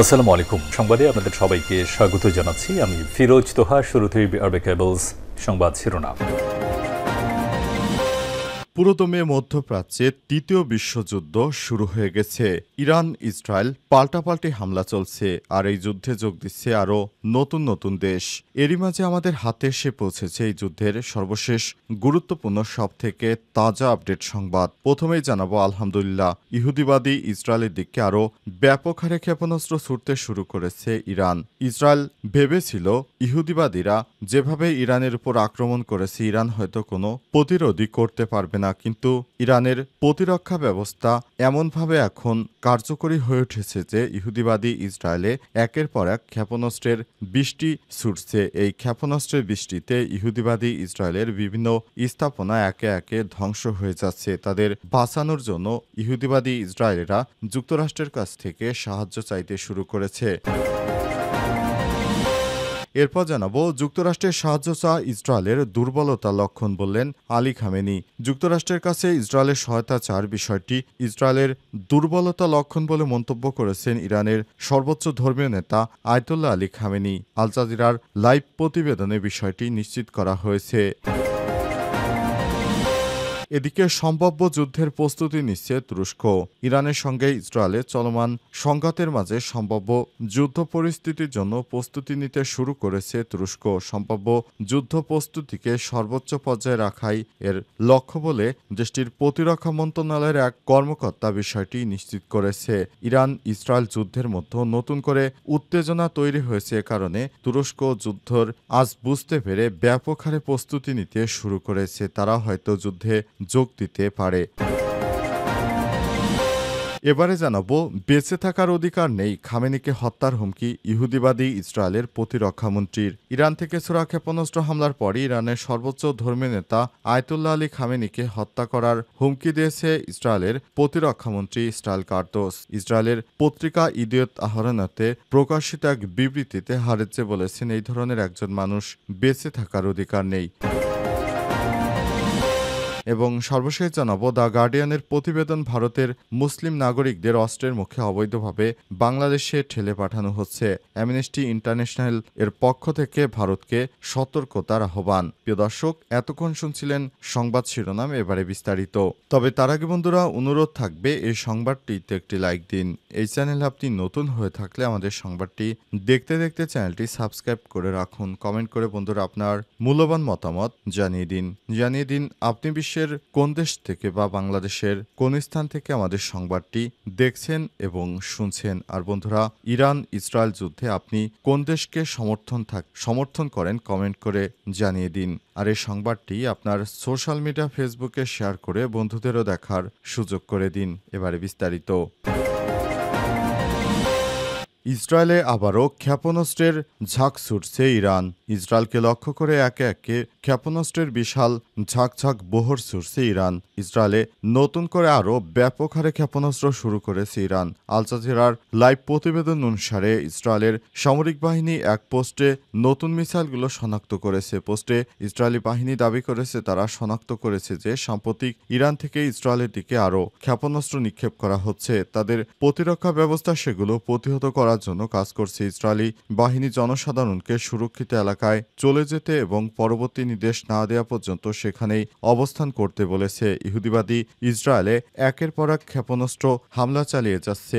আসসালামু আলাইকুম। সংবাদে আপনাদের সবাইকে স্বাগত জানাচ্ছি। আমি ফিরোজ তোহা। শুরুতেই আরবে কেবলস সংবাদ শিরোনাম। পুরোদমে মধ্যপ্রাচ্যে তৃতীয় বিশ্বযুদ্ধ শুরু হয়ে গেছে। ইরান ইসরায়েল পাল্টাপাল্টি হামলা চলছে, আর এই যুদ্ধে যোগ দিচ্ছে আরও নতুন নতুন দেশ। এরই মাঝে আমাদের হাতে এসে পৌঁছেছে এই যুদ্ধের সর্বশেষ গুরুত্বপূর্ণ সবথেকে তাজা আপডেট সংবাদ। প্রথমেই জানাবো আলহামদুলিল্লাহ, ইহুদিবাদী ইসরায়েলের দিকে আরও ব্যাপক হারে ক্ষেপণাস্ত্র ছুটতে শুরু করেছে ইরান। ইসরায়েল ভেবেছিল ইহুদিবাদীরা যেভাবে ইরানের উপর আক্রমণ করেছে, ইরান হয়তো কোনো প্রতিরোধই করতে পারবে না, কিন্তু ইরানের প্রতিরক্ষা ব্যবস্থা এমনভাবে এখন কার্যকরী হয়ে উঠেছে যে ইহুদিবাদী ইসরায়েলে একের পর এক ক্ষেপণাস্ত্রের বৃষ্টি ছুটছে। এই ক্ষেপণাস্ত্রের বৃষ্টিতে ইহুদিবাদী ইসরায়েলের বিভিন্ন স্থাপনা একে একে ধ্বংস হয়ে যাচ্ছে। তাদের বাঁচানোর জন্য ইহুদিবাদী ইসরায়েলিরা যুক্তরাষ্ট্রের কাছ থেকে সাহায্য চাইতে শুরু করেছে। এরপর জানাবো, যুক্তরাষ্ট্রের সাহায্য চাওয়া ইসরায়েলের দুর্বলতা লক্ষণ বললেন আলী খামেনি। যুক্তরাষ্ট্রের কাছে ইসরায়েলের সহায়তা চাওয়ার বিষয়টি ইসরায়েলের দুর্বলতা লক্ষণ বলে মন্তব্য করেছেন ইরানের সর্বোচ্চ ধর্মীয় নেতা আয়াতুল্লাহ আলী খামেনি। আল জাজিরার লাইভ প্রতিবেদনে বিষয়টি নিশ্চিত করা হয়েছে। এদিকে সম্ভাব্য যুদ্ধের প্রস্তুতি নিচ্ছে তুরস্ক। ইরানের সঙ্গে ইসরায়েলের চলমান সংঘাতের মাঝে সম্ভাব্য যুদ্ধ পরিস্থিতির জন্য প্রস্তুতি নিতে শুরু করেছে তুরস্ক। সম্ভাব্য যুদ্ধ প্রস্তুতিকে সর্বোচ্চ পর্যায়ে রাখাই এর লক্ষ্য বলে দেশটির প্রতিরক্ষা মন্ত্রণালয়ের এক কর্মকর্তা বিষয়টি নিশ্চিত করেছে। ইরান ইসরায়েল যুদ্ধের মধ্যে নতুন করে উত্তেজনা তৈরি হয়েছে, কারণে তুরস্ক যুদ্ধর আজ বুঝতে পেরে ব্যাপক হারে প্রস্তুতি নিতে শুরু করেছে। তারা হয়তো যুদ্ধে যোগ দিতে পারে। এবারে জানাবো, বেঁচে থাকার অধিকার নেই, খামেনিকে হত্যার হুমকি ইহুদিবাদী ইসরায়েলের প্রতিরক্ষামন্ত্রীর। ইরান থেকে ছোড়া ক্ষেপণাস্ত্র হামলার পরই ইরানের সর্বোচ্চ ধর্মীয় নেতা আয়াতুল্লাহ আলী খামেনিকে হত্যা করার হুমকি দিয়েছে ইসরায়েলের প্রতিরক্ষামন্ত্রী ইসরায়েল কার্দোস। ইসরায়েলের পত্রিকা ইদিয়ত আহরনাতে প্রকাশিত এক বিবৃতিতে হারেজ্জে বলেছেন, এই ধরনের একজন মানুষ বেঁচে থাকার অধিকার নেই। এবং সর্বশেষ জানাবো, দ্য গার্ডিয়ানের প্রতিবেদন, ভারতের মুসলিম নাগরিকদের অস্ত্রের মুখে অবৈধভাবে বাংলাদেশে ঠেলে পাঠানো হচ্ছে। অ্যামনেস্টি ইন্টারন্যাশনাল এর পক্ষ থেকে ভারতকে সতর্কতার আহ্বান। প্রিয় দর্শক, এতক্ষণ শুনছিলেন সংবাদ শিরোনাম, এবারে বিস্তারিত। তবে তার আগে বন্ধুরা, অনুরোধ থাকবে এই সংবাদটিতে একটি লাইক দিন। এই চ্যানেলে আপনি নতুন হয়ে থাকলে আমাদের সংবাদটি দেখতে দেখতে চ্যানেলটি সাবস্ক্রাইব করে রাখুন। কমেন্ট করে বন্ধুরা আপনার মূল্যবান মতামত জানিয়ে দিন আপনি বিশ্বের কোন দেশ থেকে বা বাংলাদেশের কোন স্থান থেকে আমাদের সংবাদটি দেখছেন এবং শুনছেন। আর বন্ধুরা, ইরান ইসরায়েল যুদ্ধে আপনি কোন দেশকে সমর্থন করেন কমেন্ট করে জানিয়ে দিন। আর এই সংবাদটি আপনার সোশ্যাল মিডিয়া ফেসবুকে শেয়ার করে বন্ধুদেরও দেখার সুযোগ করে দিন। এবারে বিস্তারিত। ইসরায়েলে আবারও ক্ষেপণাস্ত্রের ঝাঁক ছুটছে ইরান। ইসরায়েলকে লক্ষ্য করে একে একে ক্ষেপণাস্ত্রের বিশাল ঝাঁক বহর ছুটছে ইরান। ইসরায়েলে নতুন করে আরও ব্যাপক হারে ক্ষেপণাস্ত্র শুরু করেছে ইরান। আল জাজিরার লাইভ প্রতিবেদন অনুসারে ইসরায়েলের সামরিক বাহিনী এক পোস্টে নতুন মিসাইলগুলো শনাক্ত করেছে। পোস্টে ইসরায়েলি বাহিনী দাবি করেছে, তারা শনাক্ত করেছে যে সাম্প্রতিক ইরান থেকে ইসরায়েলের দিকে আরও ক্ষেপণাস্ত্র নিক্ষেপ করা হচ্ছে। তাদের প্রতিরক্ষা ব্যবস্থা সেগুলো প্রতিহত করার জন্য কাজ করছে। ইসরায়েলি বাহিনী জনসাধারণকে সুরক্ষিত এলাকায় চলে যেতে এবং পরবর্তী নির্দেশ না দেওয়া পর্যন্ত সেখানেই অবস্থান করতে বলেছে। ইহুদিবাদী ইসরায়েলে একের পর এক ক্ষেপণাস্ত্র হামলা চালিয়ে যাচ্ছে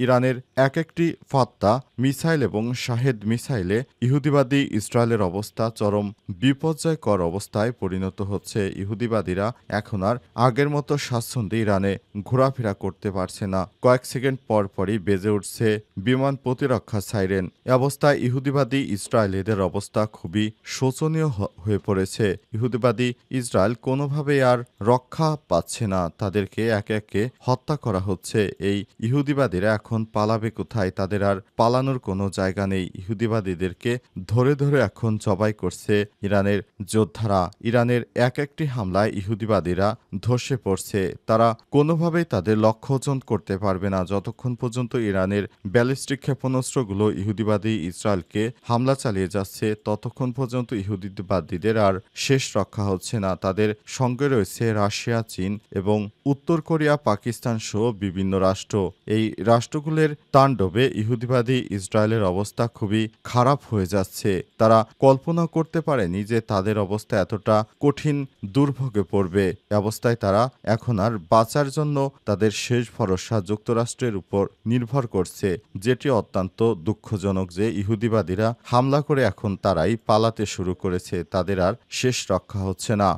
ইরানের এক একটি ফাত্তা মিসাইল এবং শাহেদ মিসাইলে ইহুদিবাদী ইসরায়েলের অবস্থা চরম বিপর্যয়কর অবস্থায় পরিণত হচ্ছে। ইহুদিবাদীরা এখন আর আগের মতো স্বাচ্ছন্দ্যে ইরানে ঘোরাফেরা করতে পারছে না। কয়েক সেকেন্ড পর পরই বেজে উঠছে বিমান প্রতিরক্ষা সাইরেন। এ অবস্থায় ইহুদিবাদী ইসরায়েলিদের অবস্থা খুবই শোচনীয় হয়ে পড়েছে। ইহুদিবাদী ইসরায়েল কোনোভাবেই আর রক্ষা পাচ্ছে না, তাদেরকে একে একে হত্যা করা হচ্ছে। এই ইহুদিবাদীরা এখন পালাবে কোথায়? তাদের আর পালানোর কোনো জায়গা নেই। ইহুদিবাদীদেরকে ধরে ধরে এখন জবাই করছে ইরানের যোদ্ধারা। ইরানের এক একটি হামলায় ইহুদিবাদীরা ধসে পড়ছে। তারা কোনোভাবেই তাদের লক্ষ্য অর্জন করতে পারবে না যতক্ষণ পর্যন্ত ইরানের ব্যালিস্টিক ক্ষেপণাস্ত্রগুলো ইহুদিবাদী ইসরায়েলকে হামলা চালিয়ে যাচ্ছে ততক্ষণ পর্যন্ত ইহুদিবাদীদের আর শেষ রক্ষা হচ্ছে না। তাদের সঙ্গে রয়েছে রাশিয়া, চীন এবং উত্তর কোরিয়া, পাকিস্তান সহ বিভিন্ন রাষ্ট্র। এই রাষ্ট্রগুলোর তাণ্ডবে ইহুদিবাদী ইসরায়েলের অবস্থা খুবই খারাপ হয়ে যাচ্ছে। তারা কল্পনা করতে পারেনি যে তাদের অবস্থা এতটা কঠিন দুর্ভোগে পড়বে। অবস্থায় তারা এখন আর বাঁচার জন্য তাদের শেষ ভরসা যুক্তরাষ্ট্রের উপর নির্ভর করছে, যেটি অত্যন্ত দুঃখজনক যে ইহুদিবাদীরা হামলা করে এখন তারাই পালাতে শুরু করেছে। তাদের আর শেষ রক্ষা হচ্ছে না।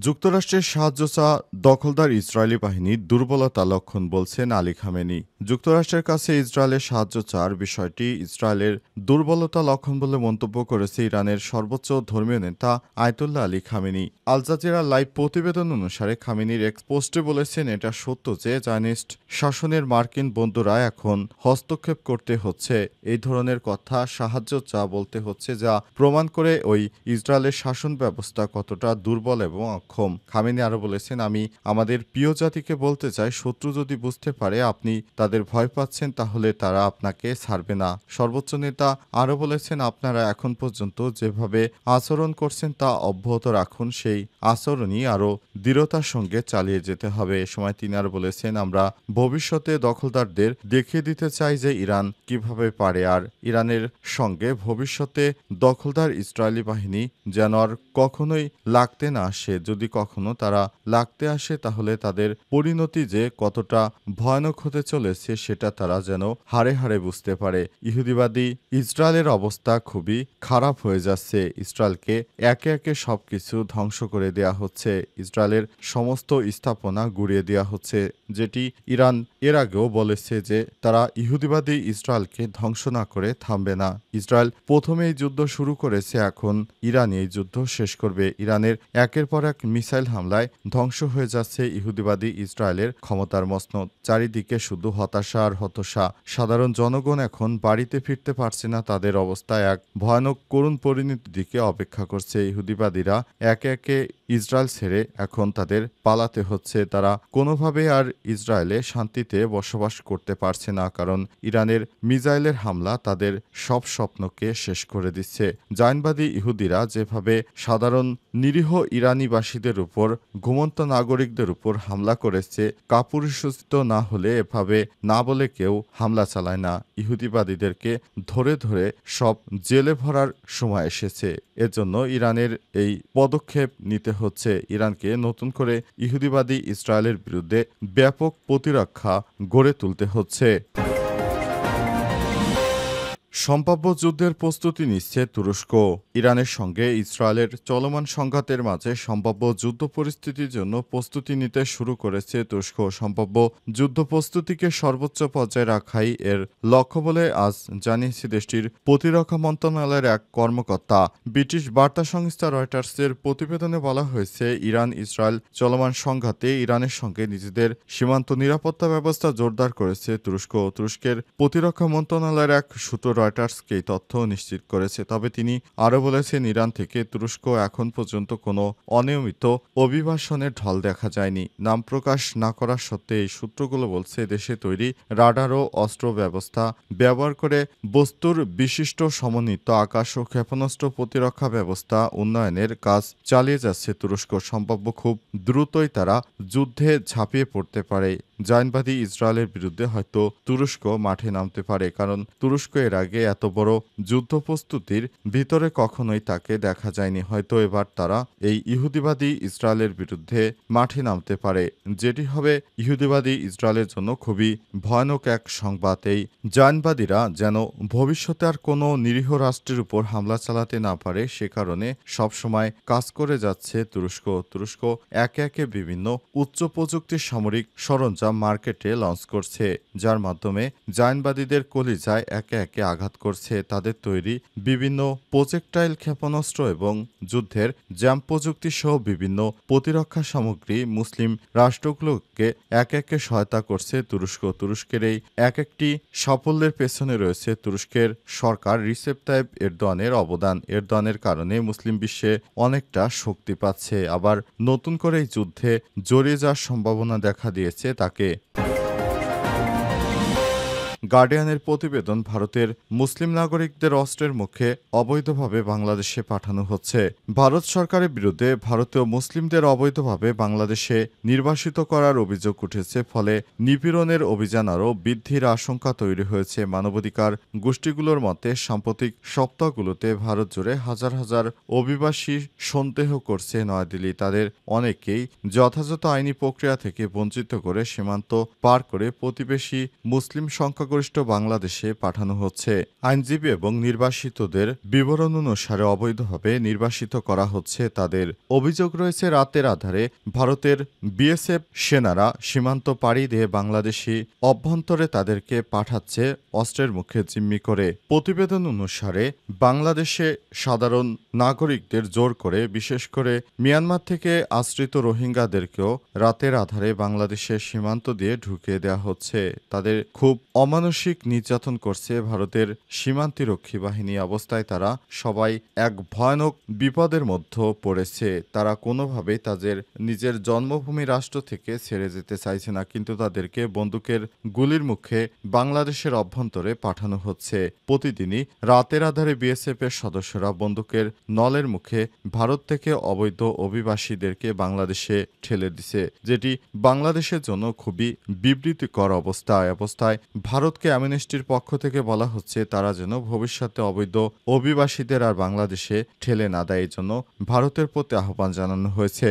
যুক্তরাষ্ট্রের সাহায্য চাওয়া দখলদার ইসরায়েলি বাহিনীর দুর্বলতা লক্ষণ বলছেন আলী খামেনি। যুক্তরাষ্ট্রের কাছে ইসরায়েলের সাহায্য চাওয়ার বিষয়টি ইসরায়েলের দুর্বলতা লক্ষণ বলে মন্তব্য করেছে ইরানের সর্বোচ্চ ধর্মীয় নেতা Ayatollah Ali Khamenei. Al Jazeera live প্রতিবেদন অনুসারে খামেনির এক পোস্টে বলেছেন, এটা সত্য যে জায়নিস্ট শাসনের মার্কিন বন্ধুরা এখন হস্তক্ষেপ করতে হচ্ছে। এই ধরনের কথা সাহায্য চাওয়া বলতে হচ্ছে, যা প্রমাণ করে ওই ইসরায়েলের শাসন ব্যবস্থা কতটা দুর্বল এবং অক্ষম। খামেনি আরও বলেছেন, আমি আমাদের প্রিয় জাতিকে বলতে চাই, শত্রু যদি বুঝতে পারে আপনি তাদের ভয় পাচ্ছেন তাহলে তারা আপনাকে ছাড়বে না। সর্বোচ্চ নেতা আরও বলেছেন, আপনারা এখন পর্যন্ত যেভাবে আচরণ করছেন তা অব্যাহত রাখুন। সেই আচরণই আরও দৃঢ়তার সঙ্গে চালিয়ে যেতে হবে। এ সময় তিনি আরও বলেছেন, আমরা ভবিষ্যতে দখলদারদের দেখিয়ে দিতে চাই যে ইরান কিভাবে পারে, আর ইরানের সঙ্গে ভবিষ্যতে দখলদার ইসরায়েলি বাহিনী যেন আর কখনোই লাগতে না আসে। যদি কখনো তারা লাগতে আসে তাহলে তাদের পরিণতি যে কতটা ভয়ানক হতে চলেছে সেটা তারা যেন হাড়ে হাড়ে বুঝতে পারে। ইহুদিবাদী ইসরায়েলের অবস্থা খুবই খারাপ হয়ে যাচ্ছে। ইসরায়েলকে একে একে সবকিছু ধ্বংস করে দেয়া হচ্ছে। ইসরায়েলের সমস্ত স্থাপনা গুড়িয়ে দেওয়া হচ্ছে, যেটি ইরান এর আগেও বলেছে যে তারা ইহুদিবাদী ইসরায়েলকে ধ্বংস না করে থামবে না। ইসরায়েল প্রথমে এই যুদ্ধ শুরু করেছে, এখন ইরান এই যুদ্ধ শেষ করবে। ইরানের একের পর এক মিসাইল হামলায় ধ্বংস হয়ে যাচ্ছে ইহুদিবাদী ইসরায়েলের ক্ষমতার মসনদ। চারিদিকে শুধু হতাশা আর হতাশা। সাধারণ জনগণ এখন বাড়িতে ফিরতে পারছে না। তাদের অবস্থা এক ভয়ানক করুণ পরিণতির দিকে অপেক্ষা করছে। ইহুদিবাদীরা একে একে ইসরায়েল ছেড়ে এখন তাদের পালাতে হচ্ছে। তারা কোনোভাবে আর ইসরায়েলে শান্তিতে বসবাস করতে পারছে না, কারণ ইরানের মিসাইলের হামলা তাদের সব স্বপ্নকে শেষ করে দিচ্ছে। জায়নবাদী ইহুদিরা যেভাবে সাধারণ নিরীহ ইরানিবাসীদের উপর, ঘুমন্ত নাগরিকদের উপর হামলা করেছে, কাপুরুষোচিত না হলে এভাবে না বলে কেউ হামলা চালায় না। ইহুদিবাদীদেরকে ধরে ধরে সব জেলে ভরার সময় এসেছে। এজন্য ইরানের এই পদক্ষেপ নিতে হচ্ছে। ইরানকে নতুন করে ইহুদিবাদী ইসরায়েলের বিরুদ্ধে ব্যাপক প্রতিরক্ষা গড়ে তুলতে হচ্ছে। সম্ভাব্য যুদ্ধের প্রস্তুতি নিচ্ছে তুরস্ক। ইরানের সঙ্গে ইসরায়েলের চলমান সংঘাতের মাঝে সম্ভাব্য যুদ্ধ পরিস্থিতির জন্য প্রস্তুতি নিতে শুরু করেছে তুরস্ক। সম্ভাব্য যুদ্ধ প্রস্তুতিকে সর্বোচ্চ পর্যায়ে রাখাই এর লক্ষ্য বলে আজ জানিয়েছে দেশটির প্রতিরক্ষা মন্ত্রণালয়ের এক কর্মকর্তা। ব্রিটিশ বার্তা সংস্থা রয়টার্সের প্রতিবেদনে বলা হয়েছে, ইরান ইসরায়েল চলমান সংঘাতে ইরানের সঙ্গে নিজেদের সীমান্ত নিরাপত্তা ব্যবস্থা জোরদার করেছে তুরস্ক। তুরস্কের প্রতিরক্ষা মন্ত্রণালয়ের এক সূত্র রয়টার্সকে এই তথ্য নিশ্চিত করেছে। তবে তিনি আরও বলেছেন, ইরান থেকে তুরস্ক এখন পর্যন্ত কোনো অনিয়মিত অভিবাসনের ঢল দেখা যায়নি। নাম প্রকাশ না করা সত্ত্বে এই সূত্রগুলো বলছে, দেশে তৈরি রাডার ও অস্ত্র ব্যবস্থা ব্যবহার করে বস্তুর বিশিষ্ট সমন্বিত আকাশ ও ক্ষেপণাস্ত্র প্রতিরক্ষা ব্যবস্থা উন্নয়নের কাজ চালিয়ে যাচ্ছে তুরস্ক। সম্ভাব্য খুব দ্রুতই তারা যুদ্ধে ঝাঁপিয়ে পড়তে পারে। জায়নবাদী ইসরায়েলের বিরুদ্ধে হয়তো তুরস্ক মাঠে নামতে পারে, কারণ তুরস্ক এর আগে এত বড় যুদ্ধ প্রস্তুতির ভিতরে কখনোই তাকে দেখা যায়নি। হয়তো এবার তারা এই ইহুদিবাদী ইসরায়েলের বিরুদ্ধে মাঠে নামতে পারে, যেটি হবে ইহুদিবাদী ইসরায়েলের জন্য খুবই ভয়ানক এক সংবাদ। এই জায়নবাদীরা যেন ভবিষ্যতে আর কোনো নিরীহ রাষ্ট্রের উপর হামলা চালাতে না পারে, সে কারণে সবসময় কাজ করে যাচ্ছে তুরস্ক। তুরস্ক একে একে বিভিন্ন উচ্চ প্রযুক্তির সামরিক সরঞ্জাম মার্কেটে লঞ্চ করছে, যার মাধ্যমে জায়নবাদীদের কলিজায় একে একে আঘাত করছে। তাদের তৈরি বিভিন্ন প্রজেক্টাইল ক্ষেপণাস্ত্র এবং যুদ্ধের জ্যাম প্রযুক্তি সহ বিভিন্ন প্রতিরক্ষা সামগ্রী মুসলিম রাষ্ট্রগুলোকে একে একে সহায়তা করছে তুরস্ক। তুরস্কের এই এক একটি সাফল্যের পেছনে রয়েছে তুরস্কের সরকার রিসেপ তাইপ এরদোয়ানের অবদান। এরদোয়ানের কারণে মুসলিম বিশ্বে অনেকটা শক্তি পাচ্ছে, আবার নতুন করে এই যুদ্ধে জড়িয়ে যাওয়ার সম্ভাবনা দেখা দিয়েছে তাকে। গার্ডিয়ানের প্রতিবেদন, ভারতের মুসলিম নাগরিকদের অস্ত্রের মুখে অবৈধভাবে বাংলাদেশে পাঠানো হচ্ছে। ভারত সরকারের বিরুদ্ধে ভারতীয় মুসলিমদের অবৈধভাবে বাংলাদেশে নির্বাসিত করার অভিযোগ উঠেছে, ফলে নিপীড়নের অভিযান আরও বৃদ্ধির আশঙ্কা তৈরি হয়েছে। মানবাধিকার গোষ্ঠীগুলোর মতে সাম্প্রতিক সপ্তাহগুলোতে ভারত জুড়ে হাজার হাজার অভিবাসী সন্দেহ করছে নয়াদিল্লি তাদের অনেকেই যথাযথ আইনি প্রক্রিয়া থেকে বঞ্চিত করে সীমান্ত পার করে প্রতিবেশী মুসলিম সংখ্যাগরিষ্ঠ বাংলাদেশে পাঠানো হচ্ছে। আইনজীবী এবং নির্বাসিতদের বিবরণ অনুসারে অবৈধভাবে নির্বাসিত করা হচ্ছে তাদের। অভিযোগ রয়েছে রাতের আধারে ভারতের বিএসএফ সেনারা সীমান্ত পাড়ি দিয়ে বাংলাদেশি অভ্যন্তরে তাদেরকে পাঠাচ্ছে অস্ত্রের মুখে জিম্মি করে। প্রতিবেদন অনুসারে বাংলাদেশে সাধারণ নাগরিকদের জোর করে, বিশেষ করে মিয়ানমার থেকে আশ্রিত রোহিঙ্গাদেরকেও রাতের আধারে বাংলাদেশের সীমান্ত দিয়ে ঢুকিয়ে দেওয়া হচ্ছে। তাদের খুব অমানসিক নির্যাতন করছে ভারতের সীমান্তরক্ষী বাহিনী। অবস্থায় তারা সবাই এক ভয়ানক বিপদের মধ্যে পড়েছে। তারা কোনোভাবেই তাদের নিজের জন্মভূমি রাষ্ট্র থেকে ছেড়ে যেতে চাইছে না, কিন্তু তাদেরকে বন্দুকের গুলির মুখে বাংলাদেশের অভ্যন্তরে পাঠানো হচ্ছে। প্রতিদিনই রাতের আধারে বিএসএফ এর সদস্যরা বন্দুকের নলের মুখে ভারত থেকে অবৈধ অভিবাসীদেরকে বাংলাদেশে ঠেলে দিছে, যেটি বাংলাদেশের জন্য খুবই বিবৃতিকর অবস্থায় ভারতকে অ্যামনেস্টির পক্ষ থেকে বলা হচ্ছে তারা যেন ভবিষ্যতে অবৈধ অভিবাসীদের আর বাংলাদেশে ঠেলে না দেয়, এই জন্য ভারতের প্রতি আহ্বান জানানো হয়েছে।